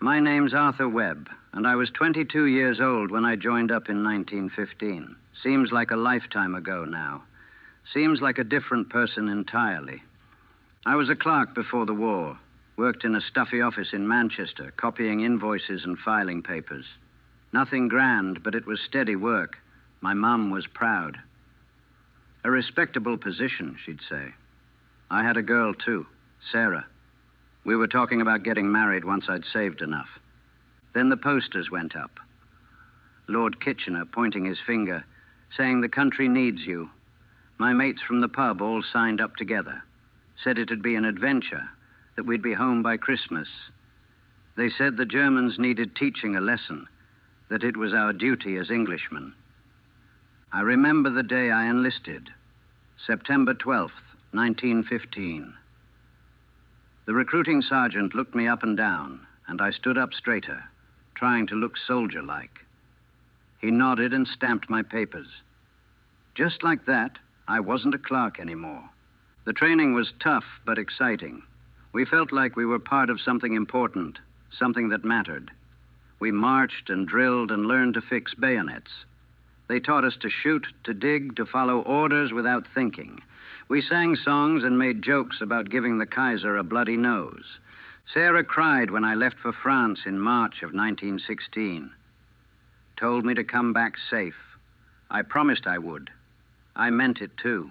My name's Arthur Webb, and I was 22 years old when I joined up in 1915. Seems like a lifetime ago now. Seems like a different person entirely. I was a clerk before the war, worked in a stuffy office in Manchester, copying invoices and filing papers. Nothing grand, but it was steady work. My mum was proud. A respectable position, she'd say. I had a girl, too, Sarah. We were talking about getting married once I'd saved enough. Then the posters went up. Lord Kitchener pointing his finger, saying the country needs you. My mates from the pub all signed up together. Said it'd be an adventure, that we'd be home by Christmas. They said the Germans needed teaching a lesson, that it was our duty as Englishmen. I remember the day I enlisted, September 12th, 1915. The recruiting sergeant looked me up and down, and I stood up straighter, trying to look soldier-like. He nodded and stamped my papers. Just like that, I wasn't a clerk anymore. The training was tough but exciting. We felt like we were part of something important, something that mattered. We marched and drilled and learned to fix bayonets. They taught us to shoot, to dig, to follow orders without thinking. We sang songs and made jokes about giving the Kaiser a bloody nose. Sarah cried when I left for France in March of 1916. Told me to come back safe. I promised I would. I meant it, too.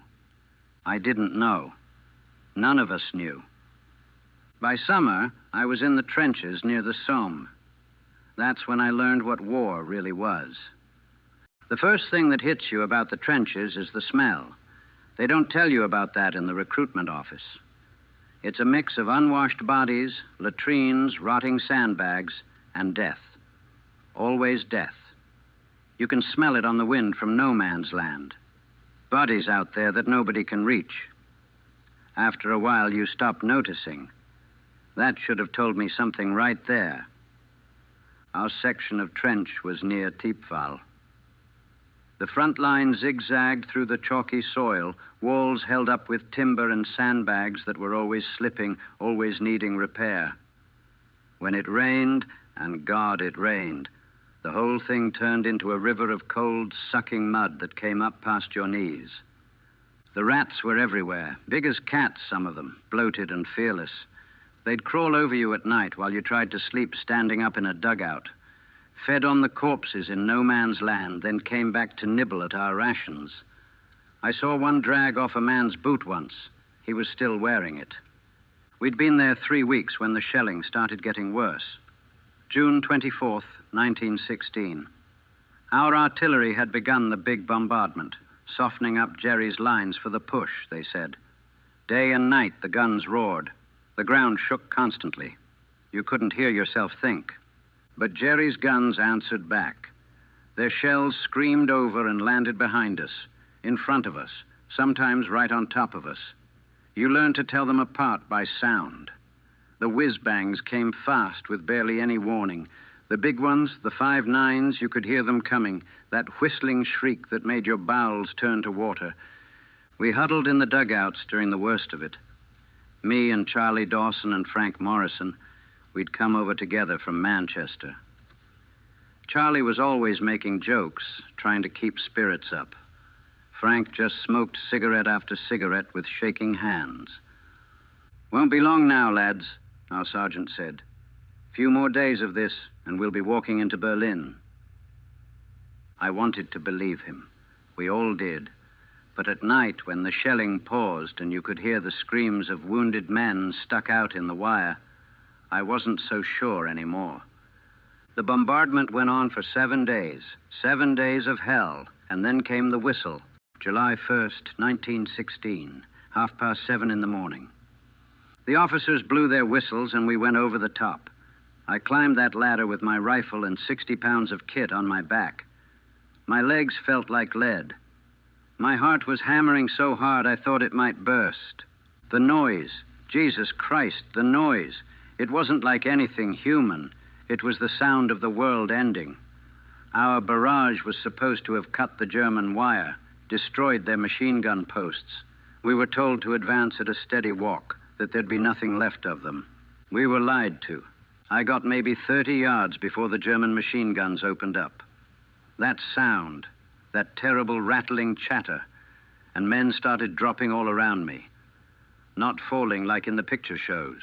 I didn't know. None of us knew. By summer, I was in the trenches near the Somme. That's when I learned what war really was. The first thing that hits you about the trenches is the smell. They don't tell you about that in the recruitment office. It's a mix of unwashed bodies, latrines, rotting sandbags, and death. Always death. You can smell it on the wind from no man's land. Bodies out there that nobody can reach. After a while, you stop noticing. That should have told me something right there. Our section of trench was near Thiepval. The front line zigzagged through the chalky soil, walls held up with timber and sandbags that were always slipping, always needing repair. When it rained, and God, it rained, the whole thing turned into a river of cold, sucking mud that came up past your knees. The rats were everywhere, big as cats, some of them, bloated and fearless. They'd crawl over you at night while you tried to sleep standing up in a dugout. Fed on the corpses in no man's land, then came back to nibble at our rations. I saw one drag off a man's boot once. He was still wearing it. We'd been there 3 weeks when the shelling started getting worse. June 24th, 1916. Our artillery had begun the big bombardment, softening up Jerry's lines for the push, they said. Day and night, the guns roared. The ground shook constantly. You couldn't hear yourself think. But Jerry's guns answered back. Their shells screamed over and landed behind us, in front of us, sometimes right on top of us. You learned to tell them apart by sound. The whiz-bangs came fast with barely any warning. The big ones, the 5.9s, you could hear them coming, that whistling shriek that made your bowels turn to water. We huddled in the dugouts during the worst of it. Me and Charlie Dawson and Frank Morrison, we'd come over together from Manchester. Charlie was always making jokes, trying to keep spirits up. Frank just smoked cigarette after cigarette with shaking hands. Won't be long now, lads, our sergeant said. Few more days of this, and we'll be walking into Berlin. I wanted to believe him. We all did. But at night, when the shelling paused and you could hear the screams of wounded men stuck out in the wire, I wasn't so sure anymore. The bombardment went on for 7 days, 7 days of hell, and then came the whistle, July 1st, 1916, 7:30 in the morning. The officers blew their whistles and we went over the top. I climbed that ladder with my rifle and 60 pounds of kit on my back. My legs felt like lead. My heart was hammering so hard I thought it might burst. The noise, Jesus Christ, the noise. It wasn't like anything human. It was the sound of the world ending. Our barrage was supposed to have cut the German wire, destroyed their machine gun posts. We were told to advance at a steady walk, that there'd be nothing left of them. We were lied to. I got maybe 30 yards before the German machine guns opened up. That sound, that terrible rattling chatter, and men started dropping all around me. Not falling like in the picture shows,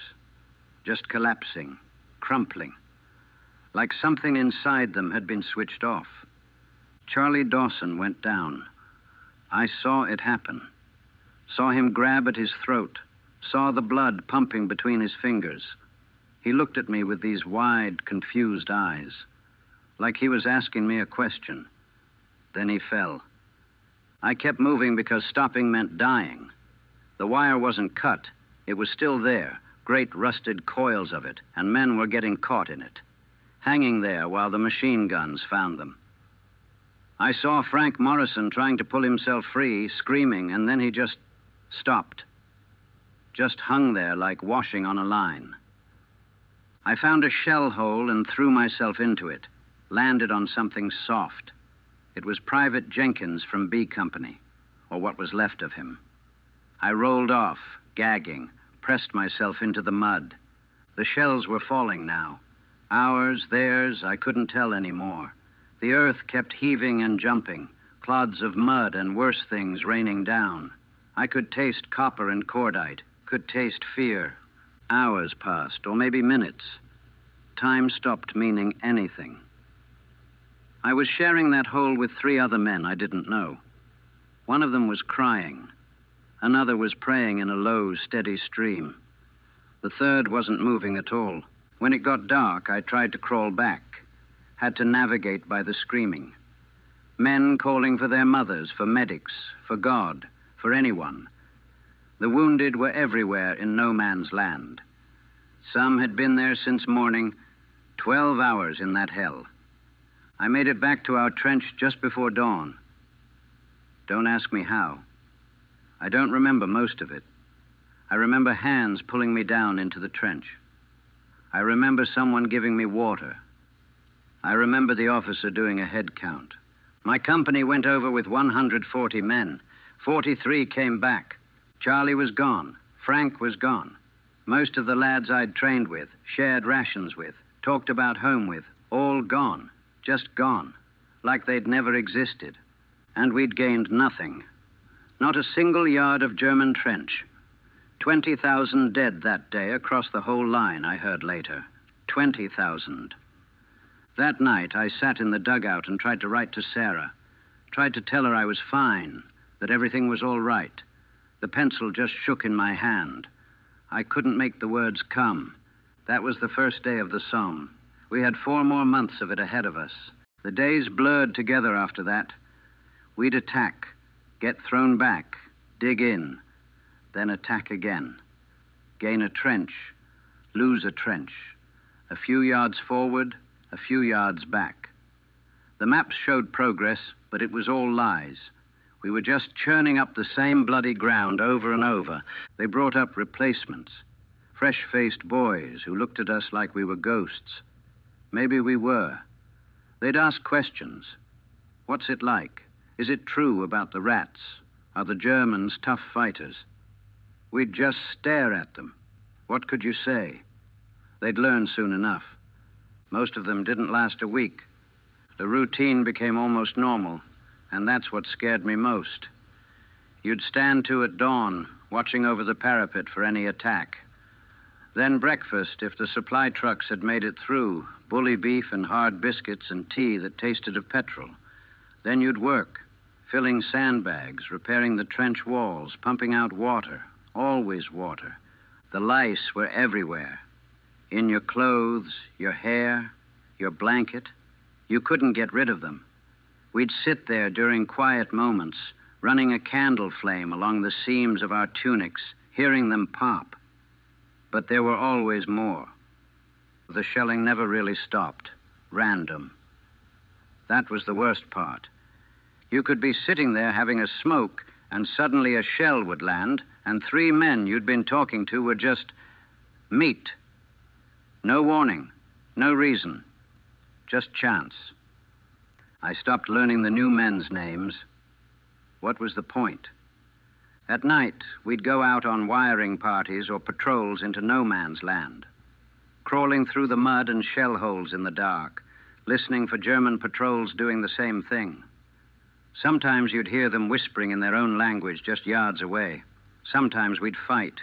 just collapsing, crumpling, like something inside them had been switched off. Charlie Dawson went down. I saw it happen, saw him grab at his throat, saw the blood pumping between his fingers. He looked at me with these wide, confused eyes, like he was asking me a question. Then he fell. I kept moving because stopping meant dying. The wire wasn't cut. It was still there, great rusted coils of it, and men were getting caught in it, hanging there while the machine guns found them. I saw Frank Morrison trying to pull himself free, screaming, and then he just stopped. Just hung there like washing on a line. I found a shell hole and threw myself into it, landed on something soft. It was Private Jenkins from B Company, or what was left of him. I rolled off, gagging, pressed myself into the mud. The shells were falling now. Ours, theirs, I couldn't tell anymore. The earth kept heaving and jumping, clods of mud and worse things raining down. I could taste copper and cordite, could taste fear. Hours passed, or maybe minutes. Time stopped meaning anything. I was sharing that hole with 3 other men I didn't know. One of them was crying. Another was praying in a low, steady stream. The third wasn't moving at all. When it got dark, I tried to crawl back, had to navigate by the screaming. Men calling for their mothers, for medics, for God, for anyone. The wounded were everywhere in no man's land. Some had been there since morning, 12 hours in that hell. I made it back to our trench just before dawn. Don't ask me how. I don't remember most of it. I remember hands pulling me down into the trench. I remember someone giving me water. I remember the officer doing a head count. My company went over with 140 men. 43 came back. Charlie was gone. Frank was gone. Most of the lads I'd trained with, shared rations with, talked about home with, all gone. Just gone. Like they'd never existed. And we'd gained nothing. Not a single yard of German trench. 20,000 dead that day across the whole line, I heard later. 20,000. That night, I sat in the dugout and tried to write to Sarah. Tried to tell her I was fine, that everything was all right. The pencil just shook in my hand. I couldn't make the words come. That was the first day of the Somme. We had 4 more months of it ahead of us. The days blurred together after that. We'd attack, get thrown back, dig in, then attack again. Gain a trench, lose a trench. A few yards forward, a few yards back. The maps showed progress, but it was all lies. We were just churning up the same bloody ground over and over. They brought up replacements, fresh-faced boys who looked at us like we were ghosts. Maybe we were. They'd ask questions. What's it like? Is it true about the rats? Are the Germans tough fighters? We'd just stare at them. What could you say? They'd learn soon enough. Most of them didn't last a week. The routine became almost normal, and that's what scared me most. You'd stand to at dawn, watching over the parapet for any attack. Then breakfast, if the supply trucks had made it through, bully beef and hard biscuits and tea that tasted of petrol. Then you'd work, filling sandbags, repairing the trench walls, pumping out water, always water. The lice were everywhere. In your clothes, your hair, your blanket. You couldn't get rid of them. We'd sit there during quiet moments, running a candle flame along the seams of our tunics, hearing them pop. But there were always more. The shelling never really stopped. Random. That was the worst part. You could be sitting there having a smoke, and suddenly a shell would land, and 3 men you'd been talking to were just meat. No warning, no reason, just chance. I stopped learning the new men's names. What was the point? At night, we'd go out on wiring parties or patrols into no man's land. crawling through the mud and shell holes in the dark, listening for German patrols doing the same thing. Sometimes you'd hear them whispering in their own language just yards away. Sometimes we'd fight,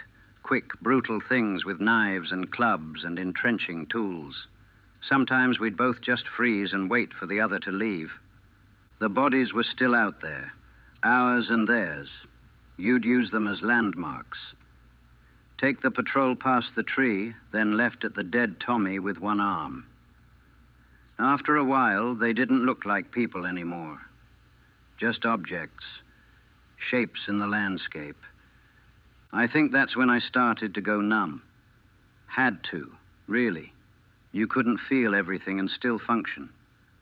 quick, brutal things with knives and clubs and entrenching tools. Sometimes we'd both just freeze and wait for the other to leave. The bodies were still out there, ours and theirs. You'd use them as landmarks. Take the patrol past the tree, then left at the dead Tommy with one arm. After a while, they didn't look like people anymore. Just objects, shapes in the landscape. I think that's when I started to go numb. Had to, really. You couldn't feel everything and still function.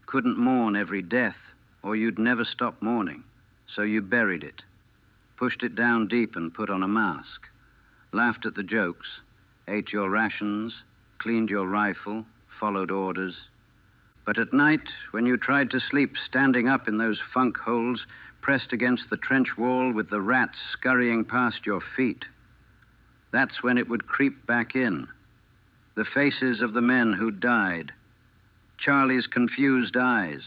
Couldn't mourn every death, or you'd never stop mourning. So you buried it, pushed it down deep and put on a mask. Laughed at the jokes, ate your rations, cleaned your rifle, followed orders. But at night, when you tried to sleep standing up in those funk holes, pressed against the trench wall with the rats scurrying past your feet, that's when it would creep back in. The faces of the men who died, Charlie's confused eyes,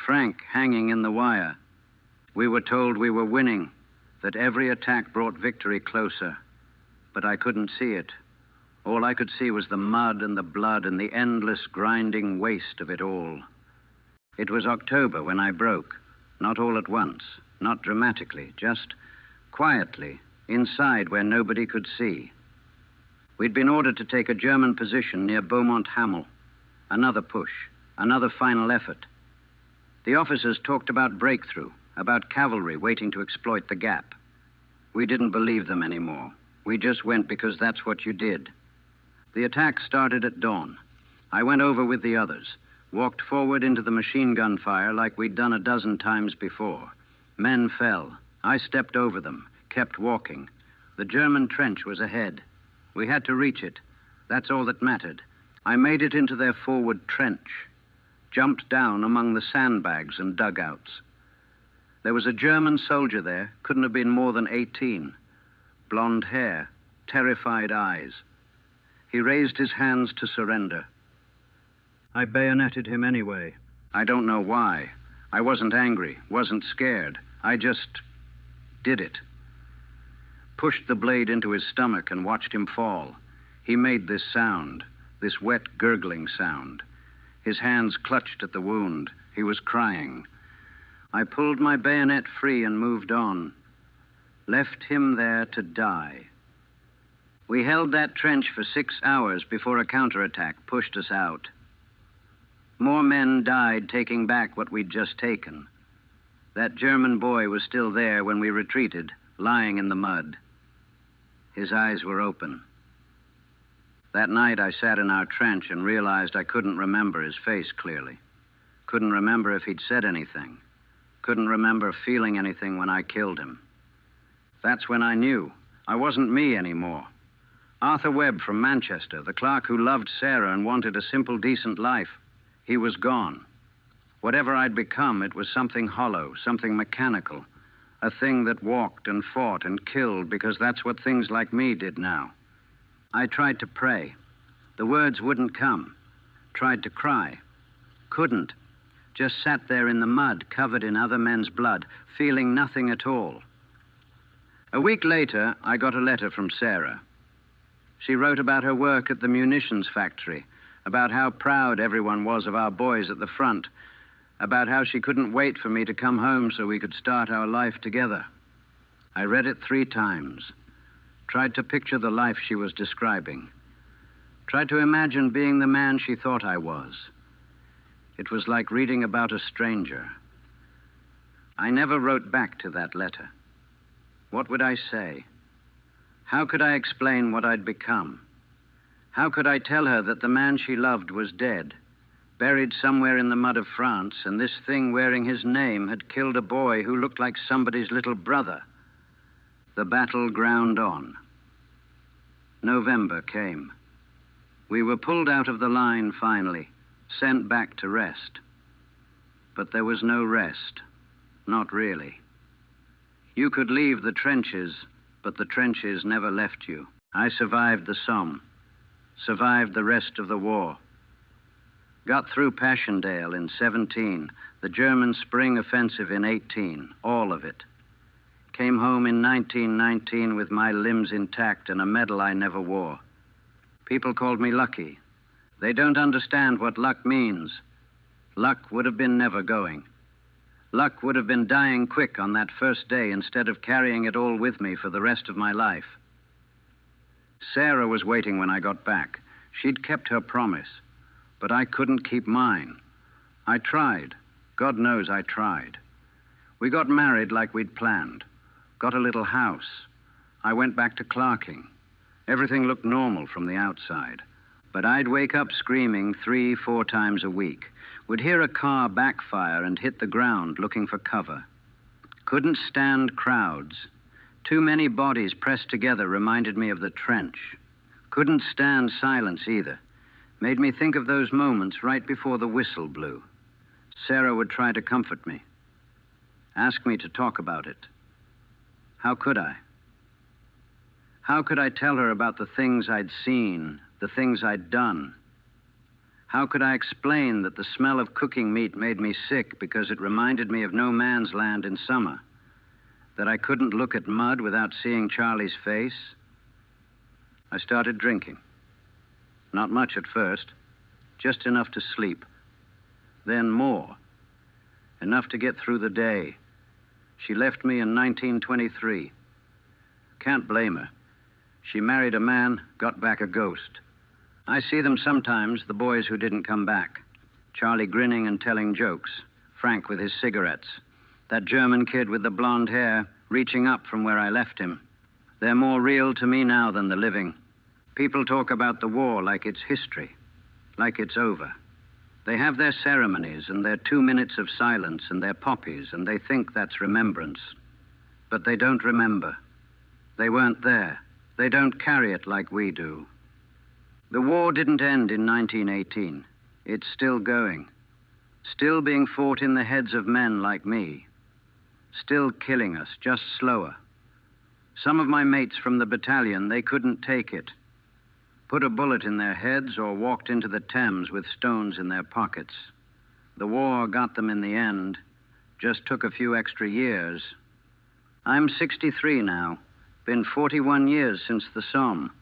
Frank hanging in the wire. We were told we were winning, that every attack brought victory closer. But I couldn't see it. All I could see was the mud and the blood and the endless grinding waste of it all. It was October when I broke. Not all at once, not dramatically, just quietly, inside where nobody could see. We'd been ordered to take a German position near Beaumont Hamel. Another push, another final effort. The officers talked about breakthrough, about cavalry waiting to exploit the gap. We didn't believe them anymore. We just went because that's what you did. The attack started at dawn. I went over with the others, walked forward into the machine gun fire like we'd done a dozen times before. Men fell. I stepped over them, kept walking. The German trench was ahead. We had to reach it. That's all that mattered. I made it into their forward trench, jumped down among the sandbags and dugouts. There was a German soldier there, couldn't have been more than 18. Blonde hair, terrified eyes. He raised his hands to surrender. I bayoneted him anyway. I don't know why. I wasn't angry, wasn't scared. I just did it. Pushed the blade into his stomach and watched him fall. He made this sound, this wet, gurgling sound. His hands clutched at the wound. He was crying. I pulled my bayonet free and moved on. Left him there to die. We held that trench for 6 hours before a counterattack pushed us out. More men died taking back what we'd just taken. That German boy was still there when we retreated, lying in the mud. His eyes were open. That night I sat in our trench and realized I couldn't remember his face clearly. Couldn't remember if he'd said anything. Couldn't remember feeling anything when I killed him. That's when I knew I wasn't me anymore. Arthur Webb from Manchester, the clerk who loved Sarah and wanted a simple, decent life, he was gone. Whatever I'd become, it was something hollow, something mechanical, a thing that walked and fought and killed because that's what things like me did now. I tried to pray. The words wouldn't come. Tried to cry. Couldn't. Just sat there in the mud, covered in other men's blood, feeling nothing at all. A week later, I got a letter from Sarah. She wrote about her work at the munitions factory, about how proud everyone was of our boys at the front, about how she couldn't wait for me to come home so we could start our life together. I read it 3 times, tried to picture the life she was describing, tried to imagine being the man she thought I was. It was like reading about a stranger. I never wrote back to that letter. What would I say? How could I explain what I'd become? How could I tell her that the man she loved was dead, buried somewhere in the mud of France, and this thing wearing his name had killed a boy who looked like somebody's little brother? The battle ground on. November came. We were pulled out of the line finally, sent back to rest. But there was no rest. Not really. You could leave the trenches, but the trenches never left you. I survived the Somme. survived the rest of the war. Got through Passchendaele in 17, the German spring offensive in 18, all of it. Came home in 1919 with my limbs intact and a medal I never wore. People called me lucky. They don't understand what luck means. Luck would have been never going. Luck would have been dying quick on that first day instead of carrying it all with me for the rest of my life. Sarah was waiting when I got back. She'd kept her promise, but I couldn't keep mine. I tried. God knows I tried. We got married like we'd planned. Got a little house. I went back to clerking. Everything looked normal from the outside. But I'd wake up screaming 3-4 times a week. Would hear a car backfire and hit the ground looking for cover. Couldn't stand crowds. Too many bodies pressed together reminded me of the trench. Couldn't stand silence either. Made me think of those moments right before the whistle blew. Sarah would try to comfort me. Ask me to talk about it. How could I? How could I tell her about the things I'd seen, the things I'd done? How could I explain that the smell of cooking meat made me sick because it reminded me of no man's land in summer? That I couldn't look at mud without seeing Charlie's face? I started drinking. Not much at first, just enough to sleep. Then more. Enough to get through the day. She left me in 1923. Can't blame her. She married a man, got back a ghost. I see them sometimes, the boys who didn't come back. Charlie grinning and telling jokes. Frank with his cigarettes. That German kid with the blonde hair reaching up from where I left him. They're more real to me now than the living. People talk about the war like it's history, like it's over. They have their ceremonies and their 2 minutes of silence and their poppies, and they think that's remembrance. But they don't remember. They weren't there. They don't carry it like we do. The war didn't end in 1918. It's still going. Still being fought in the heads of men like me. Still killing us, just slower. Some of my mates from the battalion, they couldn't take it. Put a bullet in their heads or walked into the Thames with stones in their pockets. The war got them in the end. Just took a few extra years. I'm 63 now. Been 41 years since the Somme.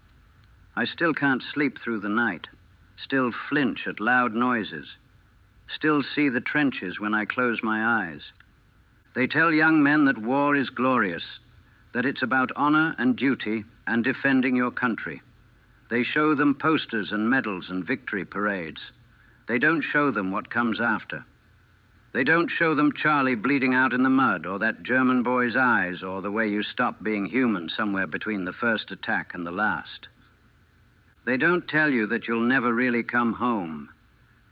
I still can't sleep through the night. Still flinch at loud noises. Still see the trenches when I close my eyes. They tell young men that war is glorious, that it's about honor and duty and defending your country. They show them posters and medals and victory parades. They don't show them what comes after. They don't show them Charlie bleeding out in the mud, or that German boy's eyes, or the way you stop being human somewhere between the first attack and the last. They don't tell you that you'll never really come home,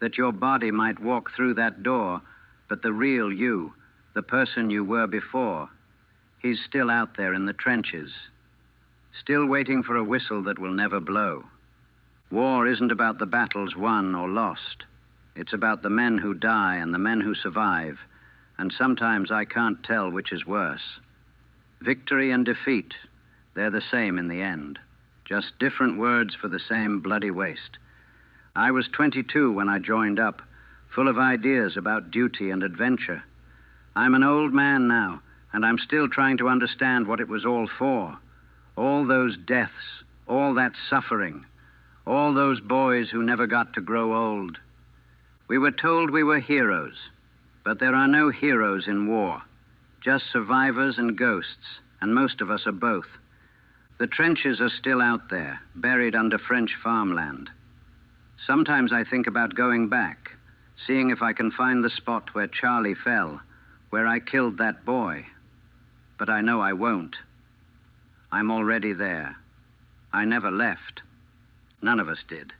that your body might walk through that door, but the real you, the person you were before, he's still out there in the trenches, still waiting for a whistle that will never blow. War isn't about the battles won or lost. It's about the men who die and the men who survive, and sometimes I can't tell which is worse. Victory and defeat, they're the same in the end. Just different words for the same bloody waste. I was 22 when I joined up, full of ideas about duty and adventure. I'm an old man now, and I'm still trying to understand what it was all for. All those deaths, all that suffering, all those boys who never got to grow old. We were told we were heroes, but there are no heroes in war, just survivors and ghosts, and most of us are both. The trenches are still out there, buried under French farmland. Sometimes I think about going back, seeing if I can find the spot where Charlie fell, where I killed that boy. But I know I won't. I'm already there. I never left. None of us did.